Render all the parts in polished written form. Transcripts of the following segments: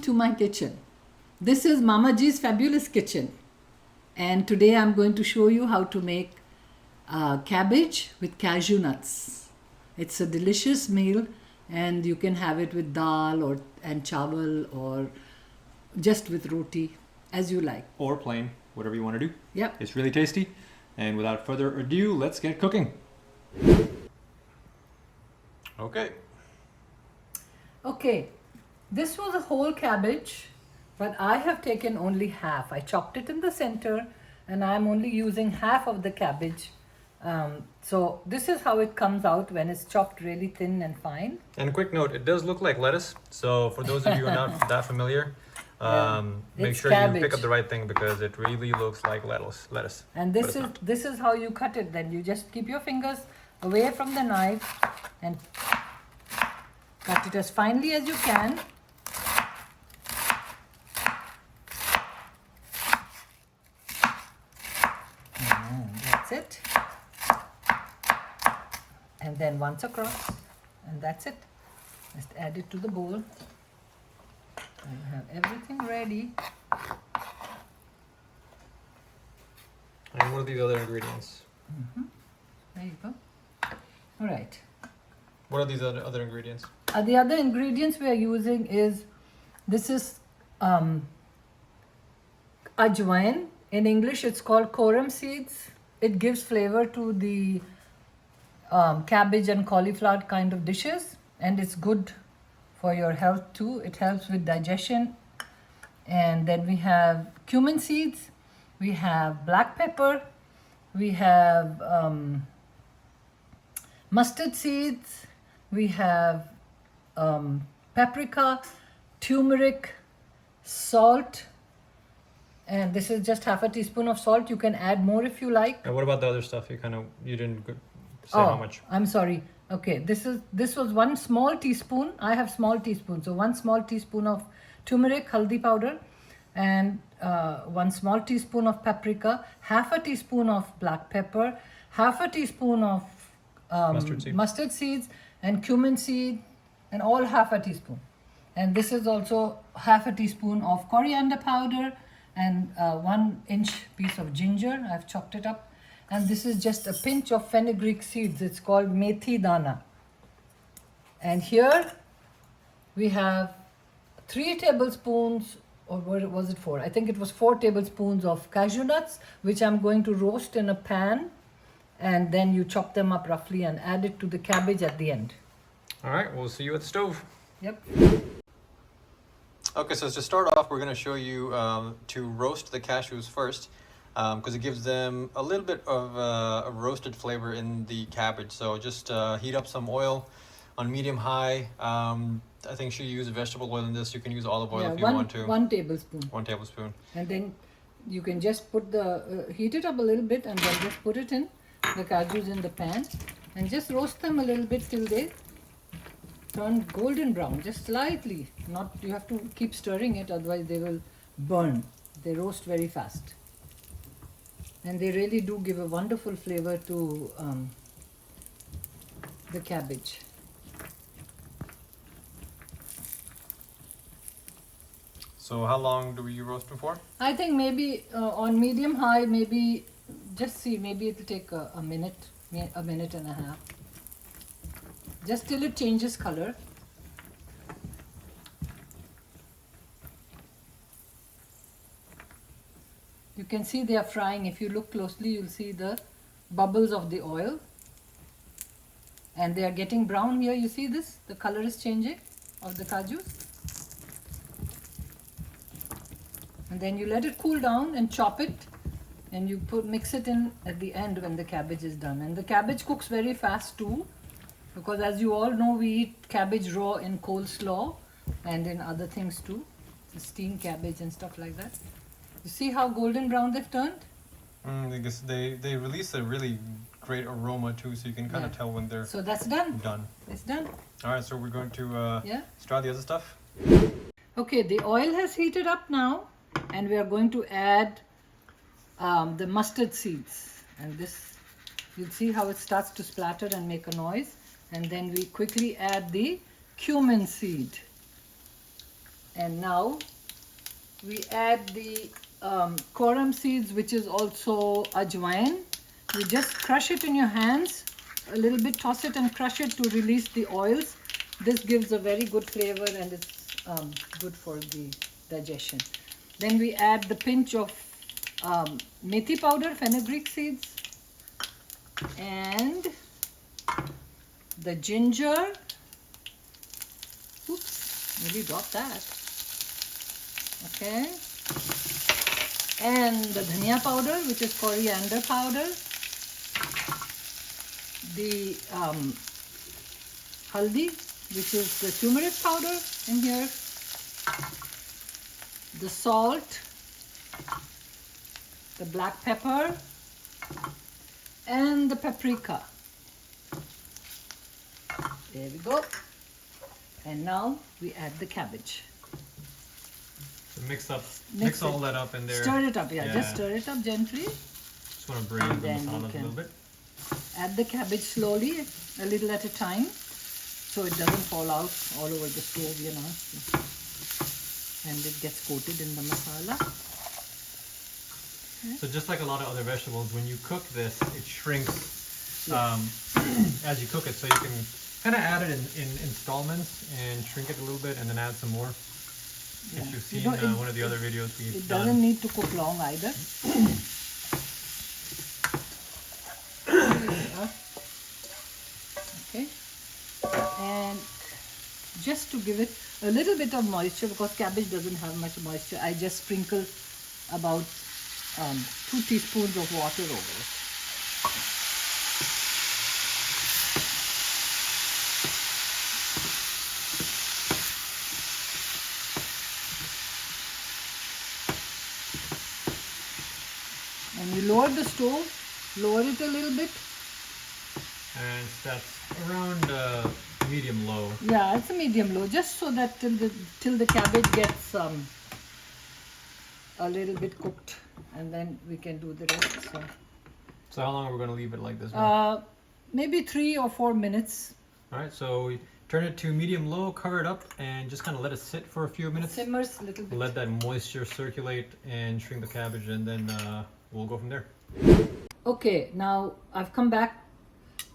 to my kitchen. This is Mama G's Fabulous Kitchen, and today I'm going to show you how to make cabbage with cashew nuts. It's a delicious meal, and you can have it with dal and chawal or just with roti, as you like. Or plain, whatever you want to do. Yep. It's really tasty. And without further ado, let's get cooking. Okay, this was a whole cabbage, but I have taken only half. I chopped it in the center, and I'm only using half of the cabbage. So this is how it comes out when it's chopped really thin and fine. And a quick note, it does look like lettuce. So for those of you who are not that familiar, make sure cabbage. you pick up the right thing because it really looks like lettuce. And this is how you cut it. Then you just keep your fingers away from the knife and cut it as finely as you can. And that's it. And then once across, and that's it. Just add it to the bowl. You have everything ready. And what are these other ingredients? There you go. All right. What are these other ingredients? The other ingredients we are using is, this is ajwain. In English it's called korum seeds. It gives flavor to the cabbage and cauliflower kind of dishes, and it's good for your health too. It helps with digestion. And then we have cumin seeds, we have black pepper, we have mustard seeds, we have paprika, turmeric, salt, and this is just half a teaspoon of salt. You can add more if you like. And what about the other stuff? You didn't say how much. I'm sorry. Okay, this was 1 small teaspoon. I have small teaspoon, so 1 small teaspoon of turmeric, haldi powder, and 1 small teaspoon of paprika, half a teaspoon of black pepper, half a teaspoon of mustard seeds, and cumin seed, and all half a teaspoon. And this is also half a teaspoon of coriander powder and 1 inch piece of ginger. I've chopped it up. And this is just a pinch of fenugreek seeds. It's called methi dana. And here we have 3 tablespoons, or what was it 4? I think it was 4 tablespoons of cashew nuts, which I'm going to roast in a pan. And then you chop them up roughly and add it to the cabbage at the end. All right, we'll see you at the stove. Yep. Okay, so to start off, we're going to show you to roast the cashews first, because it gives them a little bit of a roasted flavor in the cabbage. So just heat up some oil on medium-high. I think she used vegetable oil in this. You can use olive oil if you want to. 1 tablespoon. 1 tablespoon. And then you can just put heat it up a little bit, and then just put it in the cashews in the pan and just roast them a little bit till they turn golden brown, just slightly. You have to keep stirring it, otherwise they will burn. They roast very fast. And they really do give a wonderful flavor to the cabbage. So how long do we roast them for? I think maybe on medium high, maybe it'll take a minute and a half. Just till it changes color. You can see they are frying. If you look closely, you'll see the bubbles of the oil. And they are getting brown here. You see this? The color is changing of the cashews. And then you let it cool down and chop it. And you mix it in at the end when the cabbage is done. And the cabbage cooks very fast too. Because as you all know, we eat cabbage raw in coleslaw and in other things too. Steamed cabbage and stuff like that. You see how golden brown they've turned? I guess they release a really great aroma too, so you can kind of tell when they're So that's done. done. It's done. All right, so we're going to start the other stuff. Okay, the oil has heated up now, and we are going to add the mustard seeds. And this, you'll see how it starts to splatter and make a noise. And then we quickly add the cumin seed. And now we add the koram seeds, which is also ajwain. You just crush it in your hands a little bit, toss it and crush it to release the oils. This gives a very good flavor and it's good for the digestion. Then we add the pinch of methi powder, fenugreek seeds, and the ginger. Oops, maybe drop that. Okay. And the dhania powder, which is coriander powder. The haldi, which is the turmeric powder in here. The salt, the black pepper, and the paprika. There we go. And now we add the cabbage. So mix all that up in there. Stir it up, yeah. Just stir it up gently. Just want to bring the masala a little bit. Add the cabbage slowly, a little at a time, so it doesn't fall out all over the stove, you know, and it gets coated in the masala. So just like a lot of other vegetables, when you cook this, it shrinks as you cook it, so you can kind of add it in installments and shrink it a little bit and then add some more. Yeah. If you've seen one of the other videos we've done. It doesn't need to cook long either. Okay, and just to give it a little bit of moisture, because cabbage doesn't have much moisture, I just sprinkle about 2 teaspoons of water over it. And you lower the stove, lower it a little bit. And that's around medium low. Yeah, it's a medium low, just so that till the cabbage gets a little bit cooked, and then we can do the rest. So how long are we going to leave it like this? Maybe 3 or 4 minutes. All right, so we turn it to medium low, cover it up, and just kind of let it sit for a few minutes. Simmers a little bit. Let that moisture circulate and shrink the cabbage, and then we'll go from there. Okay, now I've come back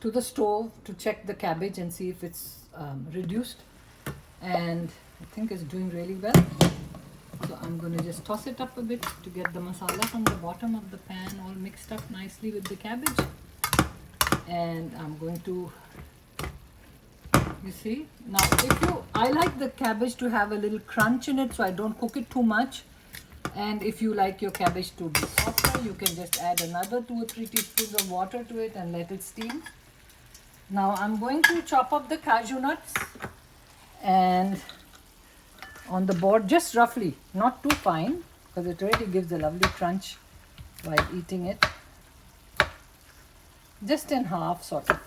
to the stove to check the cabbage and see if it's reduced, and I think it's doing really well. So I'm going to just toss it up a bit to get the masala from the bottom of the pan all mixed up nicely with the cabbage. And I'm going to, you see, now I like the cabbage to have a little crunch in it, so I don't cook it too much. And if you like your cabbage to be softer, you can just add another 2 or 3 teaspoons of water to it and let it steam. Now I'm going to chop up the cashew nuts and on the board, just roughly, not too fine, because it really gives a lovely crunch while eating it. Just in half, sort of,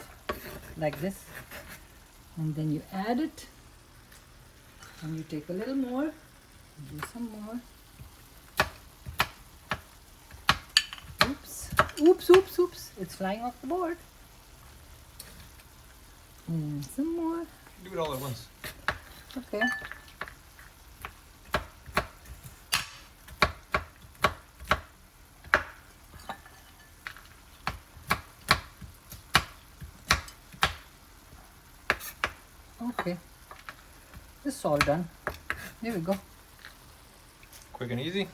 like this. And then you add it, and you take a little more, do some more. Oops, oops, oops, oops, it's flying off the board. And some more. Do it all at once. Okay. Okay, this is all done. There we go. Quick and easy.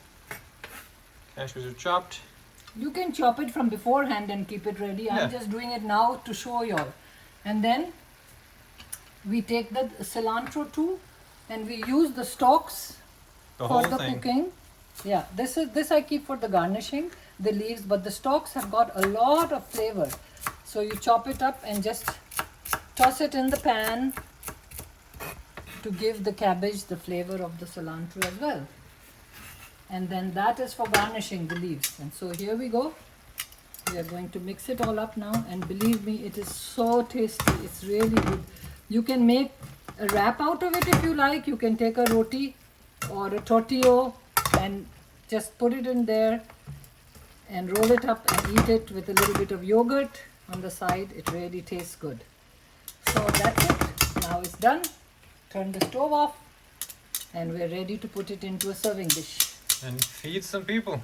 Cashews are chopped. You can chop it from beforehand and keep it ready. I'm just doing it now to show you all. And then we take the cilantro too, and we use the stalks for the cooking. Yeah, this I keep for the garnishing, the leaves, but the stalks have got a lot of flavor. So you chop it up and just toss it in the pan to give the cabbage the flavor of the cilantro as well. And then that is for garnishing the leaves. And so here we go. We are going to mix it all up now, and believe me, it is so tasty. It's really good. You can make a wrap out of it if you like. You can take a roti or a tortillo and just put it in there and roll it up and eat it with a little bit of yogurt on the side. It really tastes good. So that's it. Now it's done. Turn the stove off And we're ready to put it into a serving dish. And feed some people.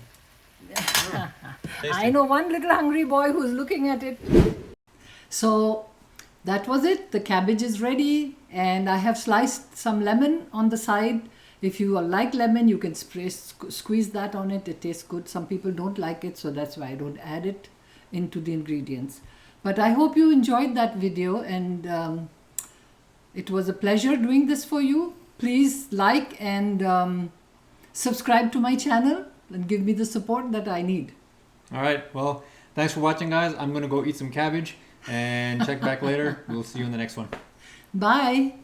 I know one little hungry boy who's looking at it. So that was it. The cabbage is ready, and I have sliced some lemon on the side. If you like lemon, you can squeeze that on it. It tastes good. Some people don't like it, so that's why I don't add it into the ingredients. But I hope you enjoyed that video, and it was a pleasure doing this for you. Please like and subscribe to my channel and give me the support that I need. All right. Well, thanks for watching, guys. I'm going to go eat some cabbage and check back later. We'll see you in the next one. Bye.